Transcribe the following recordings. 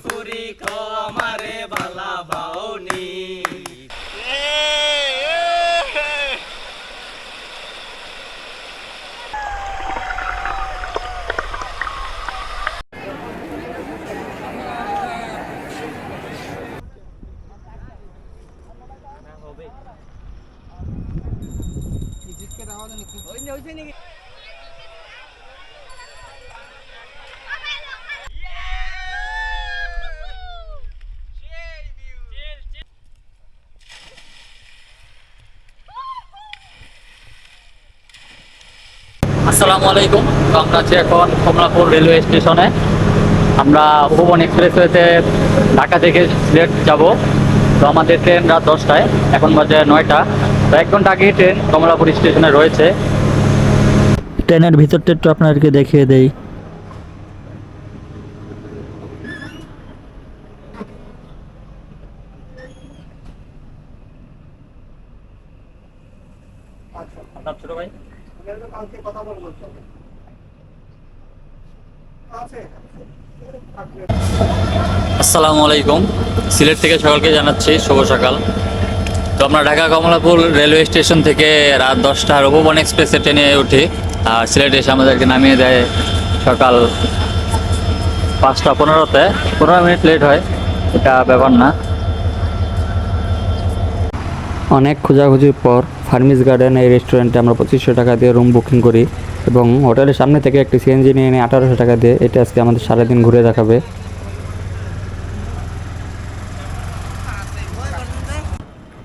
ফুরি কো আমারে বালা বাউনি। আসসালামু আলাইকুম। তো আমরা আছি এখন কমলাপুর রেলওয়ে স্টেশনে। আমরা উপবন এক্সপ্রেসওয়েতে ঢাকা থেকে সিলেট যাব। তো আমাদের ট্রেন রাত 10টায়, এখন বাজে 9টা। তো 1 ঘন্টা আগেই ট্রেন কমলাপুর স্টেশনে রয়েছে। ট্রেনের ভিতরটা একটু আপনাদেরকে দেখিয়ে দেই। আপনার ছোট ভাই আসসালামু আলাইকুম। সিলেট থেকে সকলকে জানাচ্ছি শুভ সকাল। তো আমরা ঢাকা কমলাপুর রেলওয়ে স্টেশন থেকে রাত 10টার উপবন এক্সপ্রেসে ট্রেনে উঠি। আর সিলেট এসে আমাদেরকে নামিয়ে দেয় সকাল 5টা 15তে। 15 মিনিট লেট হয়, এটা ব্যাপার না। অনেক খোঁজাখুঁজির পর ফার্মিস গার্ডেন এই রেস্টুরেন্টে আমরা 2500 টাকা দিয়ে রুম বুকিং করি এবং হোটেলের সামনে থেকে একটি সিএনজি নিয়ে নিই 1800 টাকা দিয়ে। এটা আজকে আমাদের সারাদিন ঘুরে দেখাবে।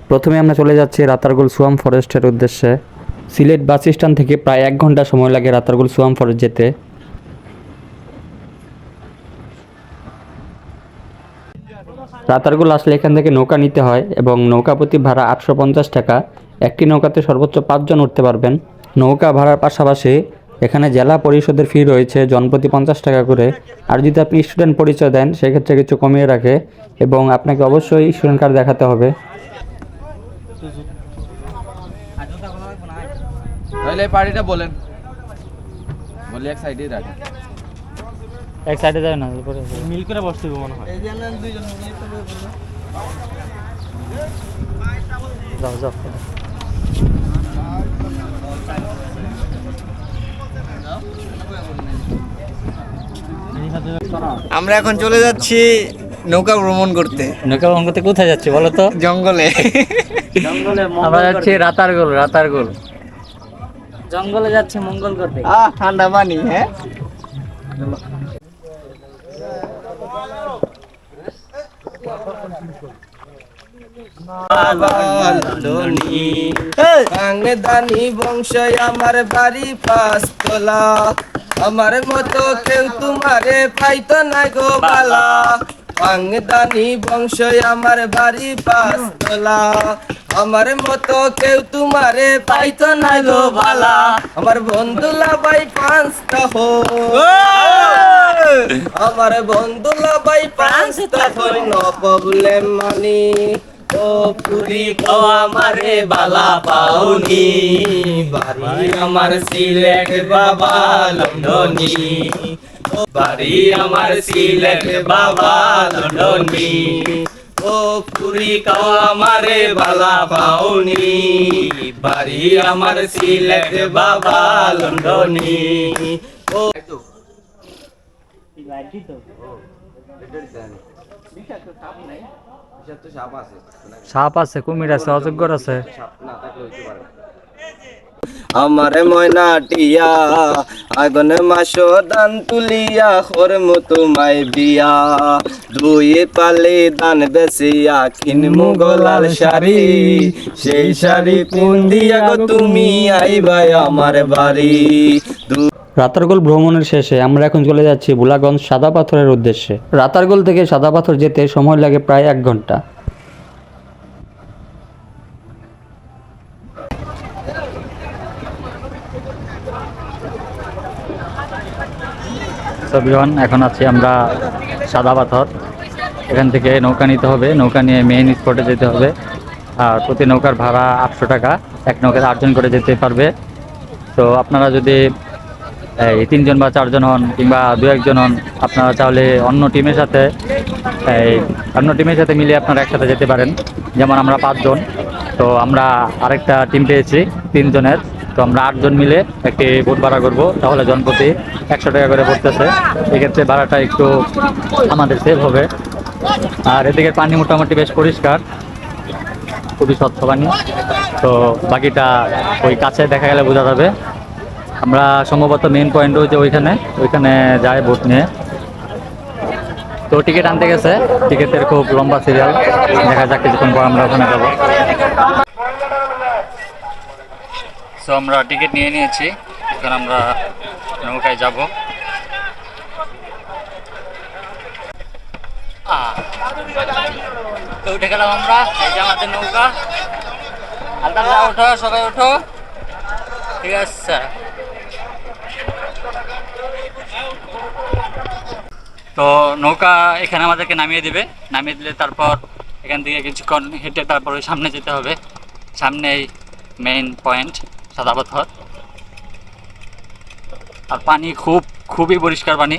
প্রথমে আমরা চলে যাচ্ছি রাতারগুল সুয়াম ফরেস্টের উদ্দেশ্যে। সিলেট বাস স্ট্যান্ড থেকে প্রায় 1 ঘন্টা সময় লাগে রাতারগুল সুয়াম ফরেস্ট যেতে। রাতারগুল আসলে এখান থেকে নৌকা নিতে হয় এবং নৌকা প্রতি ভাড়া 850 টাকা। একটি নৌকাতে সর্বোচ্চ 5 জন উঠতে পারবেন। নৌকা ভাড়ার পাশাপাশি এখানে জেলা পরিষদের ফি রয়েছে জনপ্রতি 50 টাকা করে। আর যদি আপনি স্টুডেন্ট পরিচয় দেন সেক্ষেত্রে কিছু কমিয়ে রাখে এবং আপনাকে অবশ্যই স্টুডেন্ট কার্ড দেখাতে হবে। তাহলে পার্টিটা বলেন, বলি এক সাইডে রাখেন। এক সাইডে যাবে না, মিল করে বসতে হবে মনে হয়। যাও যাও। আমরা এখন চলে যাচ্ছি নৌকা ভ্রমণ করতে। নৌকা ভ্রমণ করতে কোথায় যাচ্ছি বলো তো? জঙ্গলে। আমরা যাচ্ছি রাতারগুল। রাতারগুল জঙ্গলে যাচ্ছে মঙ্গল করতে। ঠান্ডা পানি। হ্যাঁ, দানি বংশ আমার বাড়ি 5 তলা, আমার মতো কেউ তোমারে পাইতো না গো বালা। দানি বংশ আমার বাড়ি 5 তলা, আমার মতো কেউ তোমারে পাইতো না গো বালা। আমার বন্ধুলা ভাই 5টা হো, আমার বন্ধুলা ভাই 5টা হই, নো প্রবলেম মানি। ও পুরি কো আমারে বালা পাউনি, বাড়ি আমার সিলেট বাবা লন্ডনি। বাড়ি আমার সিলেট বাবা লন্ডনি। ও পুরি কো আমারে বালা পাউনি, বাড়ি আমার সিলেট বাবা লন্ডনি। ও সাপ আছে, কুমির আছে, অজগর আছে। আমার ময়না টিয়া আগুন মাসো দান তুলিয়া হরমু তোমায় বিয়া। 2 পালে দান বেসিয়া কিনমু গলার শাড়ি, সেই শাড়ি কোন দিয়া গো তুমি আইবা আমার বাড়ি। রাতারগুল ভ্রমণের শেষে আমরা এখন চলে যাচ্ছি ভোলাগঞ্জ সাদা পাথরের উদ্দেশ্যে। রাতারগুল থেকে সাদা পাথর যেতে সময় লাগে প্রায় 1 ঘন্টা। এখন আছি আমরা সাদা পাথর। এখান থেকে নৌকা নিতে হবে, নৌকা নিয়ে মেইন স্পটে যেতে হবে। আর প্রতি নৌকার ভাড়া 800 টাকা। এক নৌকাতে 8 জন করে যেতে পারবে। তো আপনারা যদি এই 3 জন বা 4 জন হন কিংবা 2-1 জন হন, আপনারা চাইলে অন্য টিমের সাথে এই অন্য টিমের সাথে মিলে আপনারা একসাথে যেতে পারেন। যেমন আমরা 5 জন, তো আমরা আরেকটা টিম পেয়েছি 3 জনের, তো আমরা 8 জন মিলে একটি বোট ভাড়া করবো, তাহলে জনপ্রতি 100 টাকা করে পড়তেছে। এক্ষেত্রে ভাড়াটা একটু আমাদের সেভ হবে। আর এদিকে পানি মোটামুটি বেশ পরিষ্কার, খুবই স্বচ্ছ পানি। তো বাকিটা ওই কাছে দেখা গেলে বোঝা যাবে। আমরা সম্ভবত মেইন পয়েন্ট হচ্ছে ওইখানে যাই বোট নিয়ে। তো টিকিট আনতে গেছে, টিকিটের খুব লম্বা সিরিয়াল, দেখা যাক কিছুক্ষণ পর আমরা ওখানে যাবো। তো আমরা টিকিট নিয়ে নিয়েছি, এখন আমরা নৌকায় যাব। তো উঠে গেলাম আমরা, এই যে আমাদের নৌকা। আলতাফ ওঠো, সবাই ওঠো, ঠিক আছে। তো নৌকা এখানে আমাদেরকে নামিয়ে দিবে, নামিয়ে দিলে তারপর এখান থেকে কিছুক্ষণ হেঁটে তারপর ওই সামনে যেতে হবে। সামনেই মেইন পয়েন্ট সাদা পাথর। আর পানি খুবই পরিষ্কার পানি।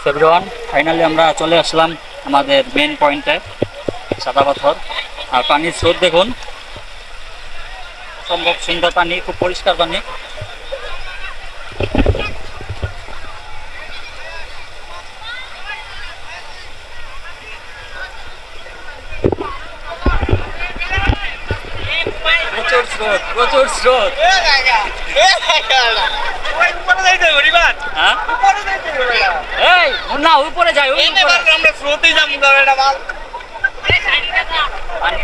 এভরিওয়ান, ফাইনালি আমরা চলে আসলাম আমাদের মেইন পয়েন্টে, সাদা পাথর। আর পানির স্রোত দেখুন, সম্ভব সুন্দর পানি, খুব পরিষ্কার পানি। প্রচুর স্রোত। এই না, উপরে যাই, আমরা স্রোতেই যাবো। পানি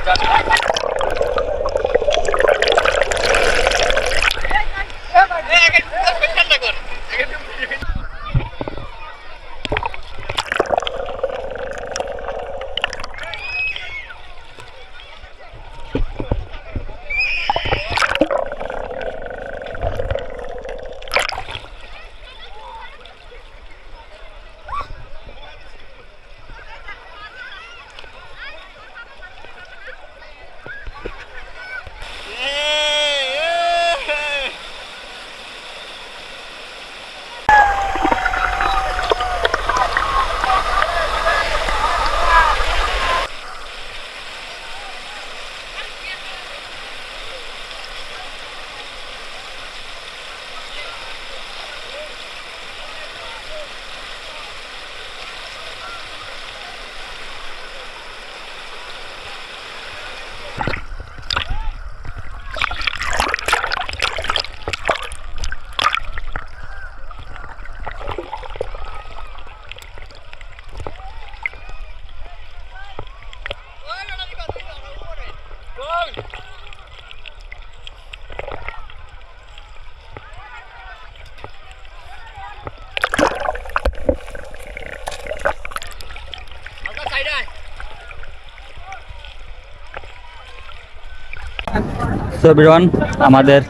তো এভরিওয়ান, আমাদের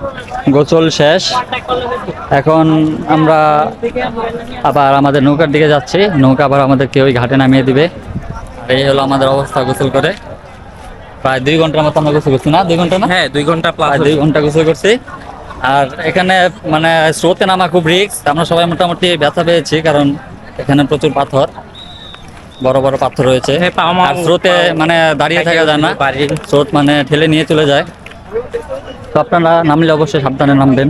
গোসল শেষ। এখন আমরা আবার আমাদের নৌকার দিকে যাচ্ছি। নৌকা আবার আমাদেরকে ওই ঘাটে নামিয়ে দিবে। এই হলো আমাদের অবস্থা গোসল করে। প্রায় 2 ঘন্টার মতো আমরা গোসল করছি, না 2 ঘন্টা না? হ্যাঁ 2 ঘন্টা প্লাস। 2 ঘন্টা গোসল করছি। আর এখানে মানে স্রোতে নামা খুব রিস্ক। আমরা সবাই মোটামুটি ব্যথা পেয়েছি, কারণ এখানে প্রচুর পাথর, বড় বড় পাথর রয়েছে। আর স্রোতে মানে দাঁড়িয়ে থাকা যায় না, স্রোত মানে ঠেলে নিয়ে চলে যায়। তো আপনারা নামলে অবশ্যই সাবধানে নামবেন।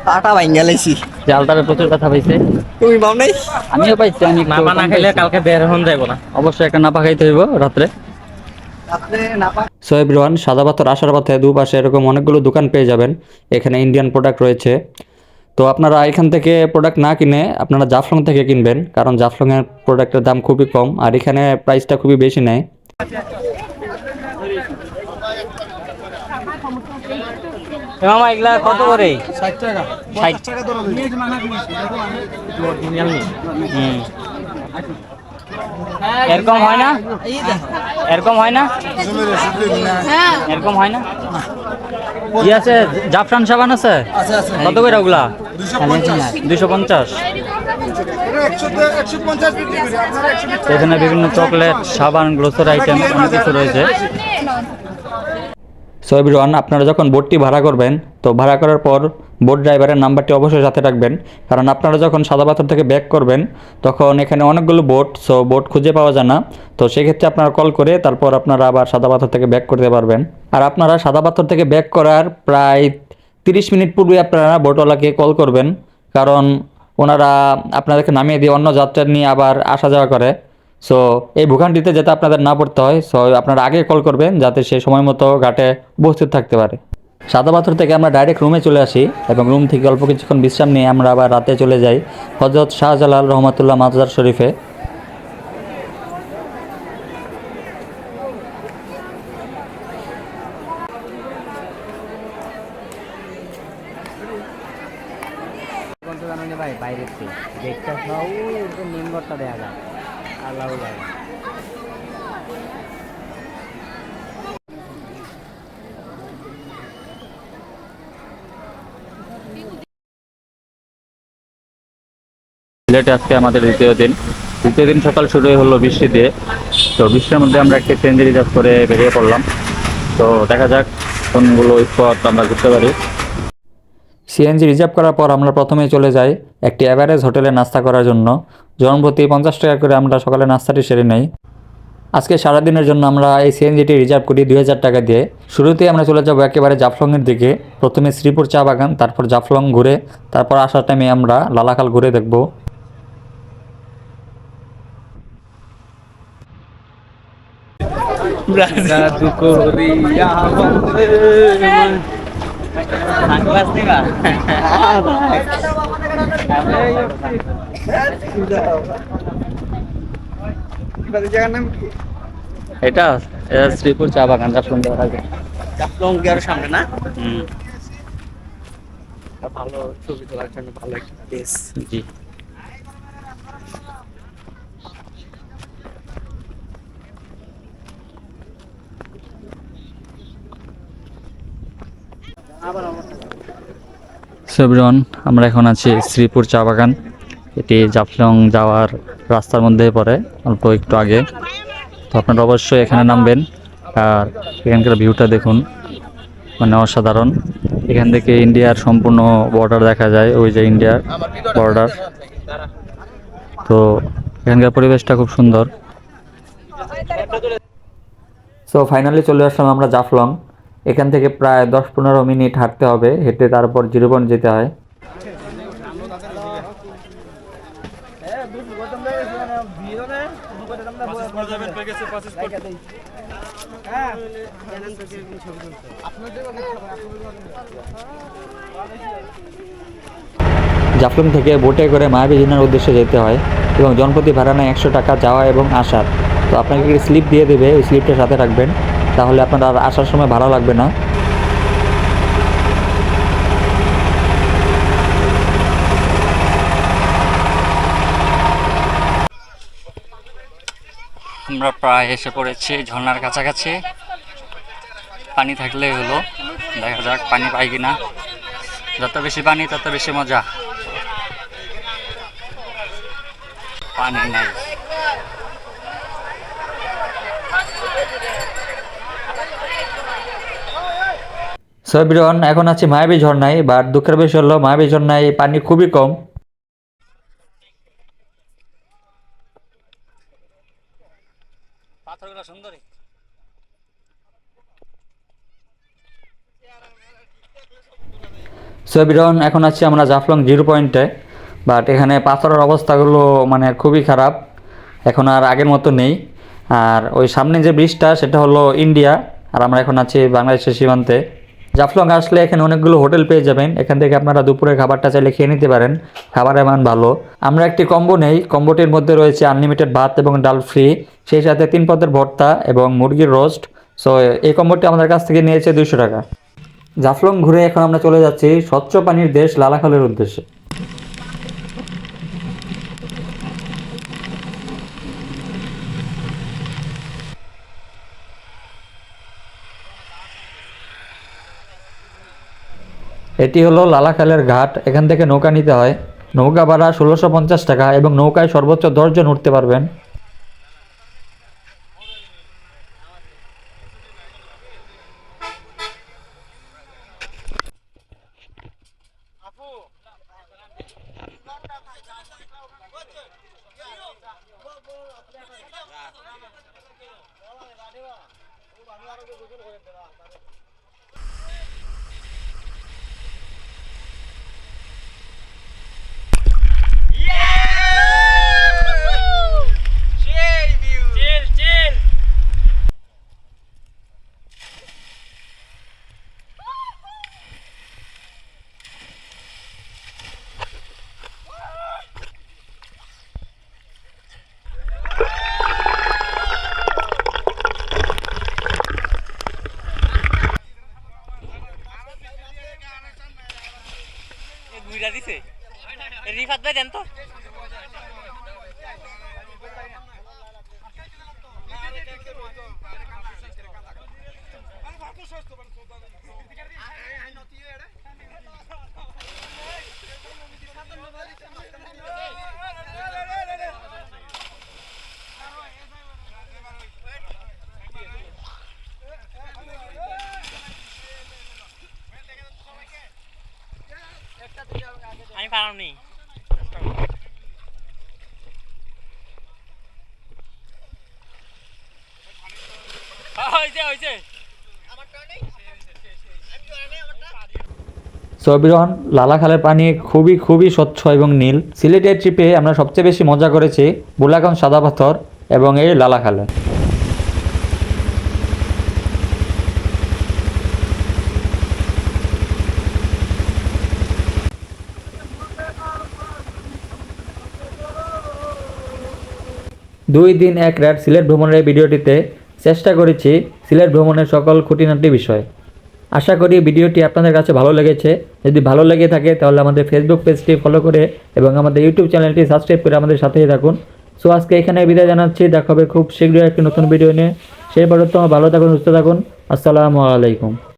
পাটা ভাঙ্গা লাইছি। জালটারে প্রচুর ব্যথা পাইছে। তুমি পাও নাই? আমিও পাইছি। আমি নাপা না খেলে কালকে বের হন যাইব না। অবশ্যই একটা নাপা খাইতে হইব রাত্রে। সো এভরিওয়ান, সাদা পাথর আসার পথে দুপাশে এরকম অনেকগুলো দোকান পেয়ে যাবেন। এখানে ইন্ডিয়ান প্রোডাক্ট রয়েছে। তো আপনারা এখান থেকে প্রোডাক্ট না কিনে আপনারা জাফলং থেকে কিনবেন, কারণ জাফলংয়ের প্রোডাক্টের দাম খুবই কম আর এখানে প্রাইসটা খুবই বেশি নেয়। মামা এগুলা কত করে? 60 টাকা। 60 টাকা ধরো। এরকম হয় না? এরকম হয় না? এরকম হয় না? কি আছে? জাফরান সাবান আছে? কত করে ওগুলা? 250। এখানে বিভিন্ন চকলেট, সাবান, গ্লোসারি আইটেম অনেক কিছু রয়েছে। সো এভরিওয়ান, আপনারা যখন বোটটি ভাড়া করবেন, তো ভাড়া করার পর বোট ড্রাইভারের নাম্বারটি অবশ্যই সাথে রাখবেন, কারণ আপনারা যখন সাদা পাথর থেকে ব্যাক করবেন তখন এখানে অনেকগুলো বোট, সো বোট খুঁজে পাওয়া যায় না। তো সেক্ষেত্রে আপনারা কল করে তারপর আপনারা আবার সাদা পাথর থেকে ব্যাক করতে পারবেন। আর আপনারা সাদা পাথর থেকে ব্যাক করার প্রায় 30 মিনিট পূর্বে আপনারা বোটওয়ালাকে কল করবেন, কারণ ওনারা আপনাদেরকে নামিয়ে দিয়ে অন্য যাত্রা নিয়ে আবার আসা যাওয়া করে। সো এই ভূখণ্ডটিতে যাতে আপনাদের না পড়তে হয়, সো আপনারা আগে কল করবেন যাতে সে সময় মতো ঘাটে উপস্থিত থাকতে পারে। সাদা পাথর থেকে আমরা ডাইরেক্ট রুমে চলে আসি এবং রুম থেকে অল্প কিছুক্ষণ বিশ্রাম নিয়ে আমরা আবার রাতে চলে যাই হযরত শাহজালাল রহমাতুল্লাহ মাজার শরীফে। ভাই বাইরে দেখতে নিম ঘরটা দেখা যায় আল্লাহ সিলেটে আজকে আমাদের দ্বিতীয় দিন সকাল শুরু হলো বৃষ্টি দিয়ে। তো বৃষ্টির মধ্যে আমরা একটি সিএনজি রিজার্ভ করে বেরিয়ে পড়লাম। তো দেখা যাক কোনগুলো স্পট আমরা ঘুরতে পারি। সিএনজি রিজার্ভ করার পর আমরা প্রথমেই চলে যাই একটি এভারেজ হোটেলে নাস্তা করার জন্য। জনপ্রতি 50 টাকা করে আমরা সকালে নাস্তাটি সেরে নেই। আজকে সারাদিনের জন্য আমরা এই সিএনজিটি রিজার্ভ করি 2000 টাকা দিয়ে। শুরুতেই আমরা চলে যাব একেবারে জাফলংয়ের দিকে। প্রথমে শ্রীপুর চা বাগান, তারপর জাফলং ঘুরে তারপর আসার টাইমে আমরা লালাখাল ঘুরে দেখব। এটা শ্রীপুর চা বাগান, জাফলং দেওয়ার আগে। জাফলং গিয়ার সামনে না? ভালো ছবি তোলার জন্য ভালো একটা প্লেস। জি। সো এভরিওয়ান, আমরা এখন আছি শ্রীপুর চা বাগান। এটি জাফলং যাওয়ার রাস্তার মধ্যে পড়ে, অল্প একটু আগে। তো আপনারা অবশ্যই এখানে নামবেন। আর এখানকার ভিউটা দেখুন, মানে অসাধারণ। এখান থেকে ইন্ডিয়ার সম্পূর্ণ বর্ডার দেখা যায়, ওই যে ইন্ডিয়ার বর্ডার। তো এখানকার পরিবেশটা খুব সুন্দর। সো ফাইনালি চলে আসলাম আমরা জাফলং। এখান থেকে প্রায় 10-15 মিনিট হাঁটতে হবে, হেঁটে তারপর 0 পয়েন্ট যেতে হয়। জাফলং থেকে বোটে করে মায়াবী উদ্দেশ্যে যেতে হয় এবং জনপ্রতি ভাড়া নেয় 100 টাকা যাওয়া এবং আসার। তো আপনাকে একটি স্লিপ দিয়ে দেবে, ওই স্লিপটা সাথে রাখবেন, তাহলে আপনার আর আসার সময় ভাড়া লাগবে না। আমরা প্রায় এসে পড়েছি ঝর্ণার কাছাকাছি। পানি থাকলেই হলো, দেখা যাক পানি পাই কিনা। যত বেশি পানি তত বেশি মজা। পানি নাই। সো এভরিওয়ান, এখন আছি মায়াবী ঝর্ণায়, বাট দুঃখের বিষয় হলো মায়াবী ঝর্ণায় পানি খুবই কম। পাথরগুলো সুন্দরী। সো এভরিওয়ান, এখন আছি আমরা জাফলং 0 পয়েন্টে, বাট এখানে পাথরের অবস্থাগুলো মানে খুবই খারাপ, এখন আর আগের মতো নেই। আর ওই সামনে যে ব্রিজটা সেটা হলো ইন্ডিয়া, আর আমরা এখন আছি বাংলাদেশের সীমান্তে। জাফলং আসলে এখানে অনেকগুলো হোটেল পেয়ে যাবেন, এখান থেকে আপনারা দুপুরের খাবারটা চাইলে খেয়ে নিতে পারেন, খাবারের মান ভালো। আমরা একটি কম্বো নেই, কম্বোটির মধ্যে রয়েছে আনলিমিটেড ভাত এবং ডাল ফ্রি, সেই সাথে 3 পদের ভর্তা এবং মুরগির রোস্ট। সো এই কম্বোটি আমাদের কাছ থেকে নিয়েছে 200 টাকা। জাফলং ঘুরে এখন আমরা চলে যাচ্ছি স্বচ্ছ পানির দেশ লালাখালের উদ্দেশ্যে। এটি হলো লালাখালের ঘাট, এখান থেকে নৌকা নিতে হয়। নৌকা ভাড়া 1650 টাকা এবং নৌকায় সর্বোচ্চ 10 জন উঠতে পারবেন। রিফাত ভাই দেন তো আমি পারলাম সবিরন লালাখালের পানি খুবই স্বচ্ছ এবং নীল। সিলেটের ট্রিপে আমরা সবচেয়ে বেশি মজা করেছি বুলাগঞ্জ সাদা পাথর এবং এই লালাখালে। দুই দিন এক রাত সিলেট ভ্রমণের এই ভিডিওটিতে চেষ্টা করেছি সিলেট ভ্রমণের সকল খুঁটিনাটি বিষয়। আশা করি ভিডিওটি আপনাদের কাছে ভালো লেগেছে। যদি ভালো লেগে থাকে তাহলে আমাদের ফেসবুক পেজটি ফলো করে এবং আমাদের ইউটিউব চ্যানেলটি সাবস্ক্রাইব করে আমাদের সাথেই থাকুন। সো আজকে এখানে বিদায় জানাচ্ছি। দেখা হবে খুব শীঘ্রই একটি নতুন ভিডিও নিয়ে। সেই পর্যন্ত ভালো থাকুন, সুস্থ থাকুন। আসসালামু আলাইকুম।